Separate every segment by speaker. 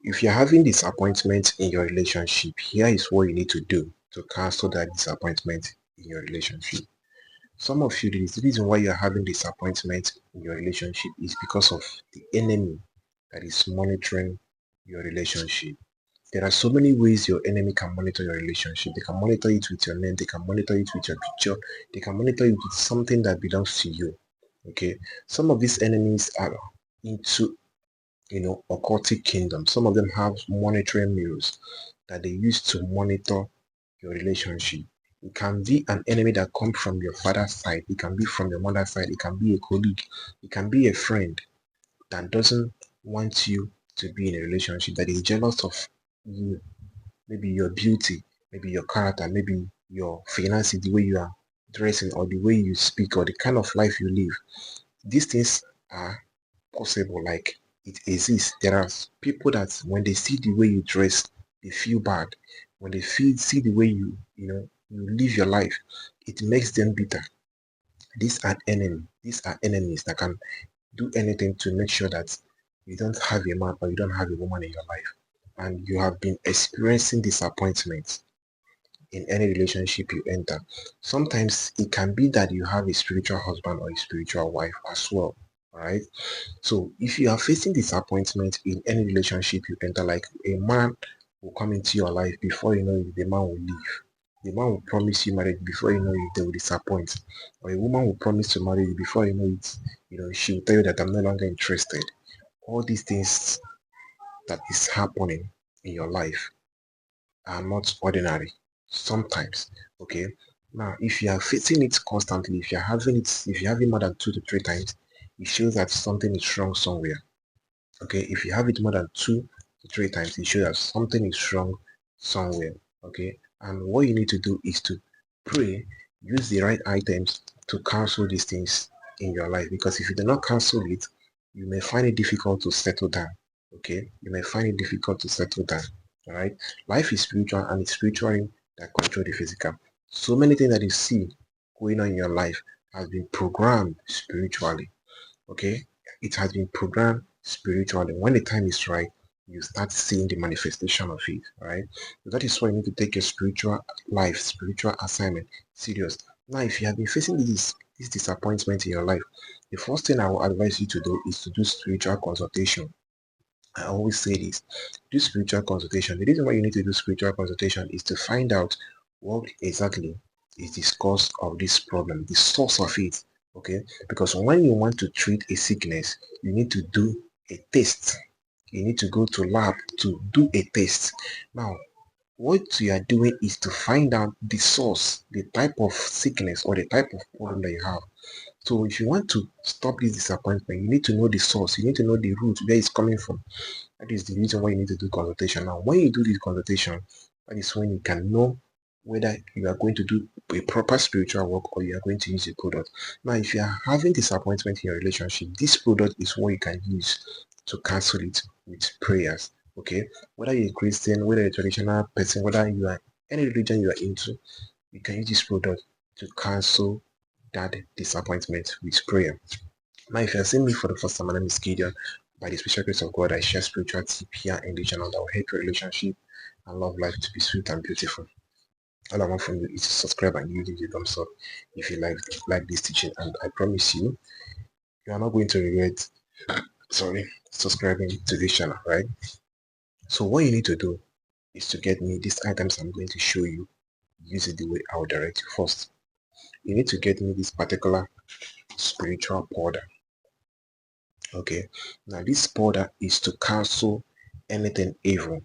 Speaker 1: If you're having disappointment in your relationship, here is what you need to do to cancel that disappointment in your relationship. Some of you, the reason why you're having disappointment in your relationship is because of the enemy that is monitoring your relationship. There are so many ways your enemy can monitor your relationship. They can monitor it with your name, they can monitor it with your picture, they can monitor it with something that belongs to you. Okay, some of these enemies are into occultic kingdom. Some of them have monitoring mirrors that they use to monitor your relationship. It can be an enemy that comes from your father's side. It can be from your mother's side. It can be a colleague. It can be a friend that doesn't want you to be in a relationship, that is jealous of you, maybe your beauty, maybe your character, maybe your finances, the way you are dressing, or the way you speak, or the kind of life you live. These things are possible, like it exists. There are people that when they see the way you dress, they feel bad. When they see the way you live your life, it makes them bitter. These are enemies that can do anything to make sure that you don't have a man or you don't have a woman in your life, and you have been experiencing disappointment in any relationship you enter. Sometimes it can be that you have a spiritual husband or a spiritual wife as well. All right. So if you are facing disappointment in any relationship you enter, like a man will come into your life, before you know it, the man will leave. The man will promise you marriage, before you know it, they will disappoint. Or a woman will promise to marry you, before you know it, she will tell you that I'm no longer interested. All these things that is happening in your life are not ordinary. Sometimes, okay. Now, if you are facing it constantly, if you're having more than 2 to 3 times, it shows that something is wrong somewhere. Okay, if you have it more than 2 to 3 times, it shows that something is wrong somewhere. Okay, and what you need to do is to pray, use the right items to cancel these things in your life, because if you do not cancel it, you may find it difficult to settle down. Okay, you may find it difficult to settle down. All right, life is spiritual, and it's spiritually that control the physical. So many things that you see going on in your life has been programmed spiritually. Okay, it has been programmed spiritually. When the time is right, you start seeing the manifestation of it. Right, so that is why you need to take your spiritual life, spiritual assignment serious. Now, if you have been facing this disappointment in your life, the first thing I will advise you to do is to do spiritual consultation. I always say this: do spiritual consultation. The reason why you need to do spiritual consultation is to find out what exactly is the cause of this problem, the source of it. Okay, because when you want to treat a sickness, you need to do a test. You need to go to lab to do a test. Now, what you are doing is to find out the source, the type of sickness or the type of problem that you have. So if you want to stop this disappointment, you need to know the source. You need to know the root, where it's coming from. That is the reason why you need to do consultation. Now, when you do this consultation, that is when you can know whether you are going to do a proper spiritual work or you are going to use a product. Now, if you are having disappointment in your relationship, this product is what you can use to cancel it with prayers. Okay, whether you're a Christian, whether you're a traditional person, whether you are any religion you are into, you can use this product to cancel that disappointment with prayer. Now, if you're seeing me for the first time, my name is Gideon. By the special grace of God, I share spiritual tip here in the channel that will help your relationship and love life to be sweet and beautiful. All I want from you is to subscribe and give it a thumbs up if you like this teaching, and I promise you, you are not going to regret subscribing to this channel, right? So what you need to do is to get me these items I'm going to show you. Use it the way I will direct you. First, you need to get me this particular spiritual powder. Okay, now this powder is to cancel anything evil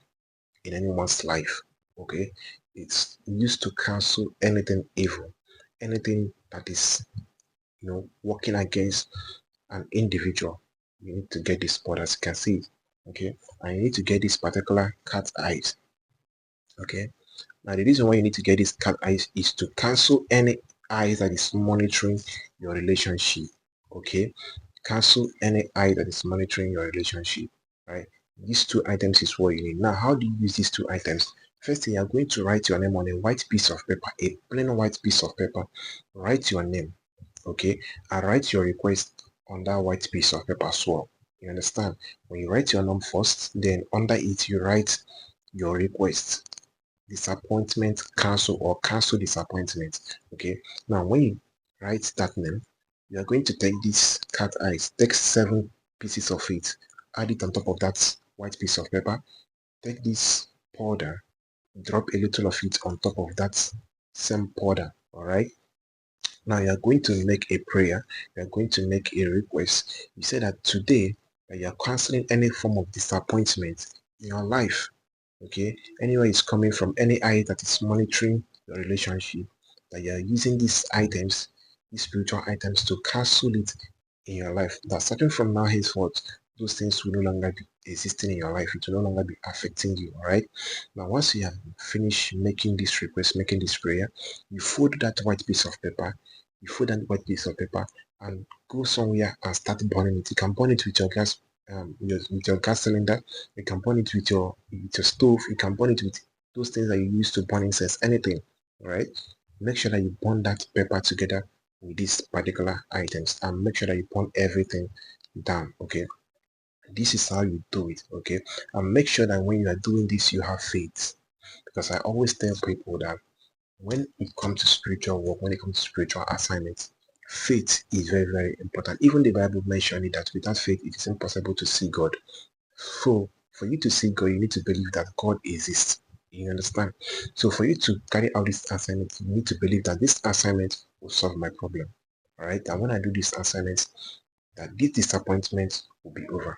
Speaker 1: in anyone's life. Okay, it's used to cancel anything evil, anything that is working against an individual. You need to get this powder, as you can see. Okay, and you need to get this particular cat eyes. Okay, now the reason why you need to get this cat eyes is to cancel any eyes that is monitoring your relationship. Okay, cancel any eye that is monitoring your relationship. Right, these two items is what you need. Now, how do you use these two items? First, you are going to write your name on a white piece of paper, a plain white piece of paper. Write your name. Okay, and write your request on that white piece of paper as well. You understand? When you write your name first, then under it you write your request, disappointment cancel or cancel disappointment. Okay, now when you write that name, you are going to take this cat eyes, take 7 pieces of it, add it on top of that white piece of paper, take this powder, drop a little of it on top of that same powder. All right, now you are going to make a prayer, you are going to make a request. You say that today that you are canceling any form of disappointment in your life. Okay, anywhere it's coming from, any eye that is monitoring your relationship, that you are using these items, these spiritual items, to cancel it in your life. That starting from now henceforth, those things will no longer be existing in your life. It will no longer be affecting you. All right, now once you have finished making this request, making this prayer, you fold that white piece of paper, you fold that white piece of paper and go somewhere and start burning it. You can burn it with your gas, with your gas cylinder. You can burn it with your stove. You can burn it with those things that you use to burn incense, anything. All right, make sure that you burn that paper together with these particular items, and make sure that you burn everything down. Okay, this is how you do it. Okay, and make sure that when you are doing this, you have faith, because I always tell people that when it comes to spiritual work, when it comes to spiritual assignments, faith is very, very important. Even the Bible mentioned it, that without faith it is impossible to see God. So for you to see God, you need to believe that God exists. You understand? So for you to carry out this assignment, you need to believe that this assignment will solve my problem. All right. And when I do this assignment, that this disappointment will be over.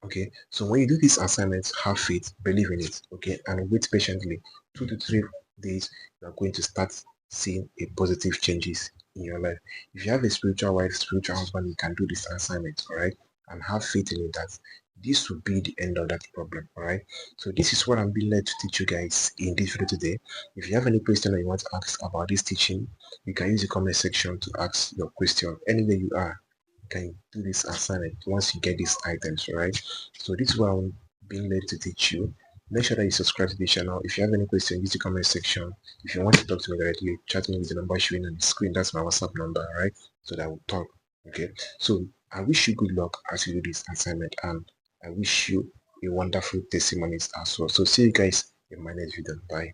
Speaker 1: Okay. So when you do this assignment, have faith, believe in it. Okay. And wait patiently. 2 to 3 days, you are going to start seeing a positive changes in your life. If you have a spiritual wife, spiritual husband, you can do this assignment. All right. And have faith in it that this will be the end of that problem. All right. So this is what I'm being led to teach you guys in this video today. If you have any question that you want to ask about this teaching, you can use the comment section to ask your question. Anywhere you are, you can do this assignment once you get these items. All right. So this is what I'm being led to teach you. Make sure that you subscribe to the channel. If you have any question, use the comment section. If you want to talk to me directly, chat me with the number showing on the screen. That's my WhatsApp number, all right? So that we'll talk. Okay. So I wish you good luck as you do this assignment, and I wish you a wonderful testimonies as well. So see you guys in my next video. Bye.